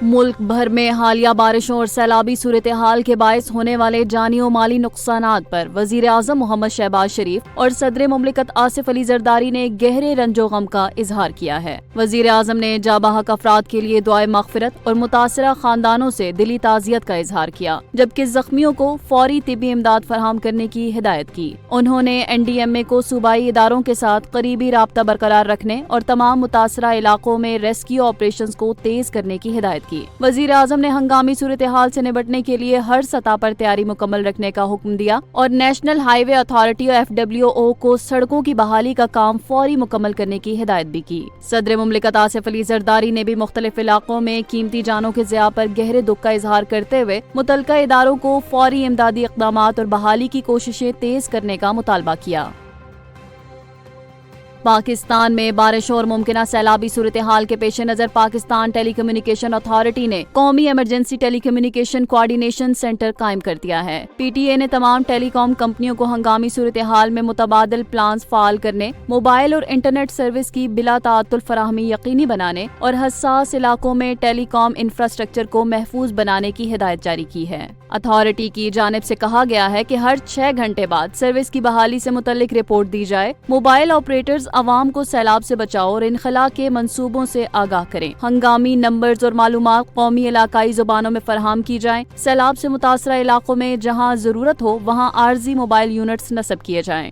ملک بھر میں حالیہ بارشوں اور سیلابی صورتحال کے باعث ہونے والے جانی و مالی نقصانات پر وزیر اعظم محمد شہباز شریف اور صدر مملکت آصف علی زرداری نے گہرے رنج و غم کا اظہار کیا ہے۔ وزیر اعظم نے جاں بحق افراد کے لیے دعائے مغفرت اور متاثرہ خاندانوں سے دلی تعزیت کا اظہار کیا، جبکہ زخمیوں کو فوری طبی امداد فراہم کرنے کی ہدایت کی۔ انہوں نے NDMA کو صوبائی اداروں کے ساتھ قریبی رابطہ برقرار رکھنے اور تمام متاثرہ علاقوں میں ریسکیو آپریشنز کو تیز کرنے کی ہدایت کی۔ وزیر اعظم نے ہنگامی صورتحال سے نمٹنے کے لیے ہر سطح پر تیاری مکمل رکھنے کا حکم دیا اور نیشنل ہائی وے اتھارٹی اور FWO کو سڑکوں کی بحالی کا کام فوری مکمل کرنے کی ہدایت بھی کی۔ صدر مملکت آصف علی زرداری نے بھی مختلف علاقوں میں قیمتی جانوں کے ضیاع پر گہرے دکھ کا اظہار کرتے ہوئے متعلقہ اداروں کو فوری امدادی اقدامات اور بحالی کی کوششیں تیز کرنے کا مطالبہ کیا۔ پاکستان میں بارشوں اور ممکنہ سیلابی صورتحال کے پیش نظر پاکستان ٹیلی کمیونیکیشن اتھارٹی نے قومی ایمرجنسی ٹیلی کمیونیکیشن کوآرڈینیشن سینٹر قائم کر دیا ہے۔ PTA نے تمام ٹیلی کام کمپنیوں کو ہنگامی صورتحال میں متبادل پلانز فعال کرنے، موبائل اور انٹرنیٹ سروس کی بلا تعطل فراہمی یقینی بنانے اور حساس علاقوں میں ٹیلی کام انفراسٹرکچر کو محفوظ بنانے کی ہدایت جاری کی ہے۔ اتھارٹی کی جانب سے کہا گیا ہے کہ ہر 6 گھنٹے بعد سروس کی بحالی سے متعلق رپورٹ دی جائے۔ موبائل آپریٹرز عوام کو سیلاب سے بچاؤ اور انخلاء کے منصوبوں سے آگاہ کریں۔ ہنگامی نمبرز اور معلومات قومی علاقائی زبانوں میں فراہم کی جائیں۔ سیلاب سے متاثرہ علاقوں میں جہاں ضرورت ہو وہاں عارضی موبائل یونٹس نصب کیے جائیں۔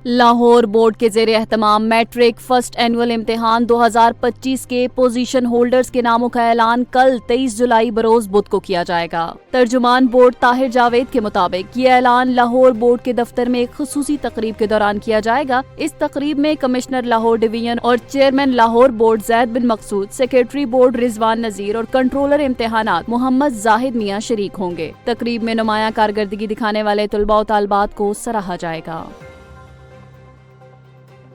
لاہور بورڈ کے زیر اہتمام میٹرک فرسٹ اینول امتحان 2025 کے پوزیشن ہولڈرز کے ناموں کا اعلان کل 23 جولائی بروز بدھ کو کیا جائے گا۔ ترجمان بورڈ طاہر جاوید کے مطابق یہ اعلان لاہور بورڈ کے دفتر میں ایک خصوصی تقریب کے دوران کیا جائے گا۔ اس تقریب میں کمشنر لاہور ڈویژن اور چیئرمین لاہور بورڈ زید بن مقصود، سیکریٹری بورڈ رضوان نذیر اور کنٹرولر امتحانات محمد زاہد میاں شریک ہوں گے۔ تقریب میں نمایاں کارکردگی دکھانے والے طلباء و طالبات کو سراہا جائے گا۔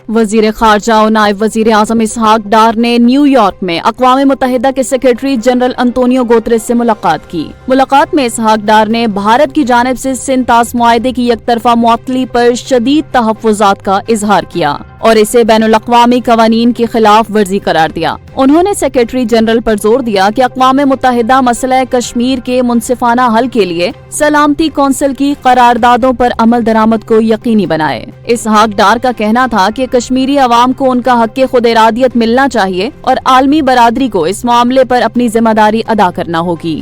وزیر خارجہ اور نائب وزیر اعظم اسحاق ڈار نے نیو یارک میں اقوام متحدہ کے سیکریٹری جنرل انطونیو گوتریس سے ملاقات کی۔ ملاقات میں اسحاق ڈار نے بھارت کی جانب سے سنتاس معاہدے کی یک طرفہ معطلی پر شدید تحفظات کا اظہار کیا اور اسے بین الاقوامی قوانین کی خلاف ورزی قرار دیا۔ انہوں نے سیکریٹری جنرل پر زور دیا کہ اقوام متحدہ مسئلہ کشمیر کے منصفانہ حل کے لیے سلامتی کونسل کی قراردادوں پر عمل درآمد کو یقینی بنائے۔ اسحاق ڈار کا کہنا تھا کہ کشمیری عوام کو ان کا حق خود ارادیت ملنا چاہیے اور عالمی برادری کو اس معاملے پر اپنی ذمہ داری ادا کرنا ہوگی۔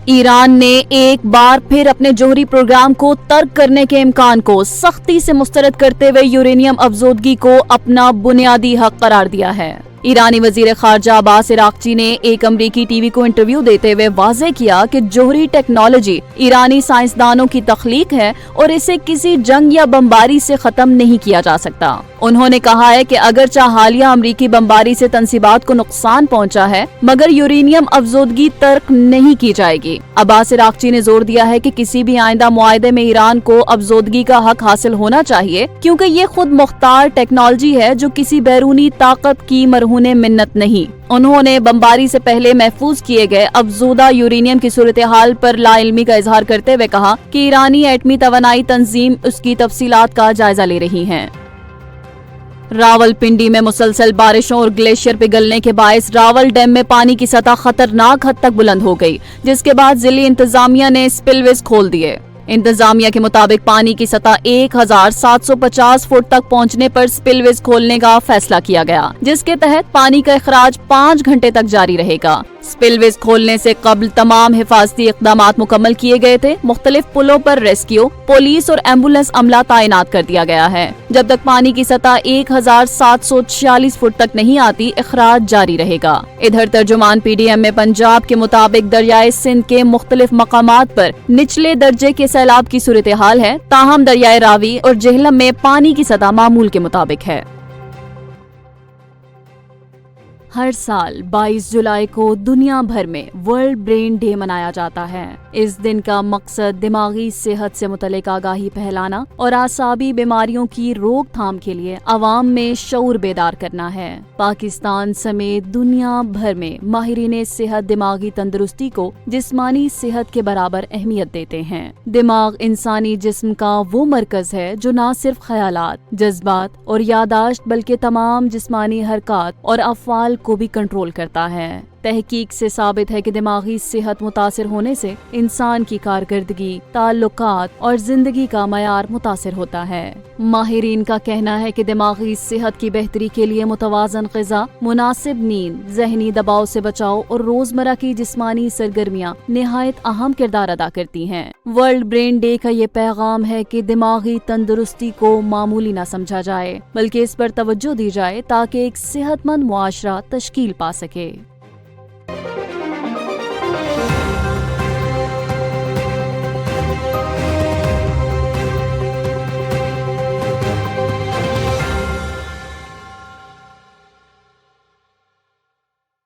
ایران نے ایک بار پھر اپنے جوہری پروگرام کو ترک کرنے کے امکان کو سختی سے مسترد کرتے ہوئے یورینیم افزودگی کو اپنا بنیادی حق قرار دیا ہے۔ ایرانی وزیر خارجہ عباس عراقچی نے ایک امریکی ٹی وی کو انٹرویو دیتے ہوئے واضح کیا کہ جوہری ٹیکنالوجی ایرانی سائنسدانوں کی تخلیق ہے اور اسے کسی جنگ یا بمباری سے ختم نہیں کیا جا سکتا۔ انہوں نے کہا ہے کہ اگرچہ حالیہ امریکی بمباری سے تنصیبات کو نقصان پہنچا ہے مگر یورینیم افزودگی ترک نہیں کی جائے گی۔ عباس عراقچی نے زور دیا ہے کہ کسی بھی آئندہ معاہدے میں ایران کو افزودگی کا حق حاصل ہونا چاہیے کیونکہ یہ خود مختار ٹیکنالوجی ہے جو کسی بیرونی طاقت کی مرہون منت نہیں۔ انہوں نے بمباری سے پہلے محفوظ کیے گئے افزودہ یورینیم کی صورتحال پر لا علمی کا اظہار کرتے ہوئے کہا کہ ایرانی ایٹمی توانائی تنظیم اس کی تفصیلات کا جائزہ لے رہی ہے۔ راول پنڈی میں مسلسل بارشوں اور گلیشیئر پگھلنے کے باعث راول ڈیم میں پانی کی سطح خطرناک حد تک بلند ہو گئی، جس کے بعد ضلعی انتظامیہ نے سپل ویز کھول دیے۔ انتظامیہ کے مطابق پانی کی سطح 1750 فٹ تک پہنچنے پر سپل ویز کھولنے کا فیصلہ کیا گیا، جس کے تحت پانی کا اخراج 5 گھنٹے تک جاری رہے گا۔ سپل ویز کھولنے سے قبل تمام حفاظتی اقدامات مکمل کیے گئے تھے۔ مختلف پلوں پر ریسکیو، پولیس اور ایمبولینس عملہ تعینات کر دیا گیا ہے۔ جب تک پانی کی سطح 1746 فٹ تک نہیں آتی، اخراج جاری رہے گا۔ ادھر ترجمان PDM پنجاب کے مطابق دریائے سندھ کے مختلف مقامات پر نچلے درجے کے سیلاب کی صورتحال ہے، تاہم دریائے راوی اور جہلم میں پانی کی سطح معمول کے مطابق ہے۔ ہر سال 22 جولائی کو دنیا بھر میں ورلڈ برین ڈے منایا جاتا ہے۔ اس دن کا مقصد دماغی صحت سے متعلق آگاہی پھیلانا اور اعصابی بیماریوں کی روک تھام کے لیے عوام میں شعور بیدار کرنا ہے۔ پاکستان سمیت دنیا بھر میں ماہرین صحت دماغی تندرستی کو جسمانی صحت کے برابر اہمیت دیتے ہیں۔ دماغ انسانی جسم کا وہ مرکز ہے جو نہ صرف خیالات، جذبات اور یادداشت بلکہ تمام جسمانی حرکات اور افعال کو بھی کنٹرول کرتا ہے۔ تحقیق سے ثابت ہے کہ دماغی صحت متاثر ہونے سے انسان کی کارکردگی، تعلقات اور زندگی کا معیار متاثر ہوتا ہے۔ ماہرین کا کہنا ہے کہ دماغی صحت کی بہتری کے لیے متوازن غذا، مناسب نیند، ذہنی دباؤ سے بچاؤ اور روزمرہ کی جسمانی سرگرمیاں نہایت اہم کردار ادا کرتی ہیں۔ ورلڈ برین ڈے کا یہ پیغام ہے کہ دماغی تندرستی کو معمولی نہ سمجھا جائے، بلکہ اس پر توجہ دی جائے تاکہ ایک صحت مند معاشرہ تشکیل پا سکے۔